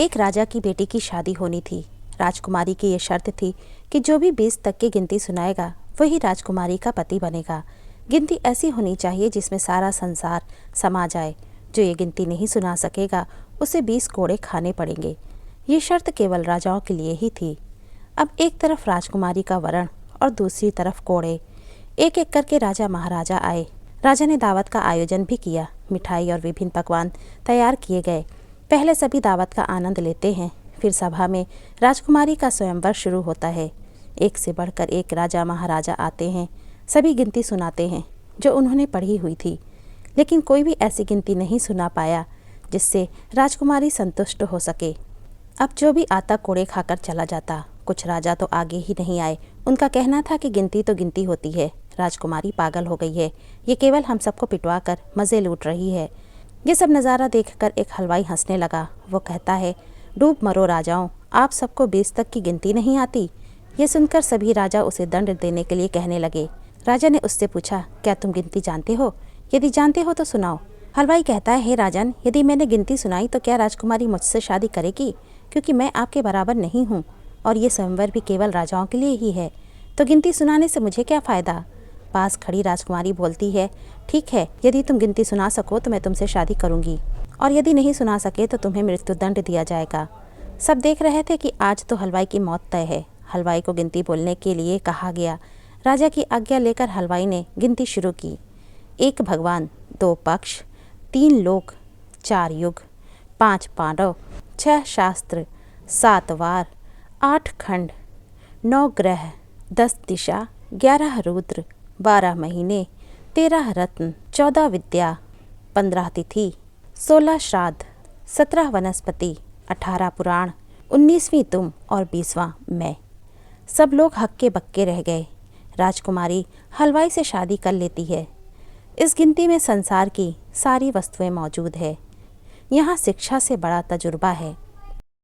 एक राजा की बेटी की शादी होनी थी। राजकुमारी की ये शर्त थी कि जो भी 20 तक की गिनती सुनाएगा वही राजकुमारी का पति बनेगा। गिनती ऐसी होनी चाहिए जिसमें सारा संसार समा जाए। जो ये गिनती नहीं सुना सकेगा उसे 20 कोड़े खाने पड़ेंगे। ये शर्त केवल राजाओं के लिए ही थी। अब एक तरफ राजकुमारी का वरण और दूसरी तरफ कोड़े। एक एक करके राजा महाराजा आए। राजा ने दावत का आयोजन भी किया। मिठाई और विभिन्न पकवान तैयार किए गए। पहले सभी दावत का आनंद लेते हैं, फिर सभा में राजकुमारी का स्वयंवर शुरू होता है। एक से बढ़कर एक राजा महाराजा आते हैं। सभी गिनती सुनाते हैं जो उन्होंने पढ़ी हुई थी, लेकिन कोई भी ऐसी गिनती नहीं सुना पाया जिससे राजकुमारी संतुष्ट हो सके। अब जो भी आता कोड़े खाकर चला जाता। कुछ राजा तो आगे ही नहीं आए। उनका कहना था कि गिनती तो गिनती होती है, राजकुमारी पागल हो गई है, ये केवल हम सबको पिटवा कर मज़े लूट रही है। ये सब नज़ारा देखकर एक हलवाई हंसने लगा। वो कहता है, डूब मरो राजाओं, आप सबको 20 तक की गिनती नहीं आती। ये सुनकर सभी राजा उसे दंड देने के लिए कहने लगे। राजा ने उससे पूछा, क्या तुम गिनती जानते हो? यदि जानते हो तो सुनाओ। हलवाई कहता है, हे राजन, यदि मैंने गिनती सुनाई तो क्या राजकुमारी मुझसे शादी करेगी? क्योंकि मैं आपके बराबर नहीं हूँ और ये स्वयंवर भी केवल राजाओं के लिए ही है, तो गिनती सुनाने से मुझे क्या फ़ायदा? पास खड़ी राजकुमारी बोलती है, ठीक है, यदि तुम गिनती सुना सको तो मैं तुमसे शादी करूँगी, और यदि नहीं सुना सके तो तुम्हें मृत्युदंड दिया जाएगा। सब देख रहे थे कि आज तो हलवाई की मौत तय है। हलवाई को गिनती बोलने के लिए कहा गया। राजा की आज्ञा लेकर हलवाई ने गिनती शुरू की। 1 भगवान, 2 पक्ष, 3 लोक, 4 युग, 5 पांडव, 6 शास्त्र, 7 वार, 8 खंड, 9 ग्रह, 10 दिशा, 11 रुद्र, 12 महीने, 13 रत्न, 14 विद्या, 15 तिथि, 16 श्राद्ध, 17 वनस्पति, 18 पुराण, 19वीं तुम और 20वां मैं। सब लोग हक्के बक्के रह गए। राजकुमारी हलवाई से शादी कर लेती है। इस गिनती में संसार की सारी वस्तुएं मौजूद है। यहाँ शिक्षा से बड़ा तजुर्बा है।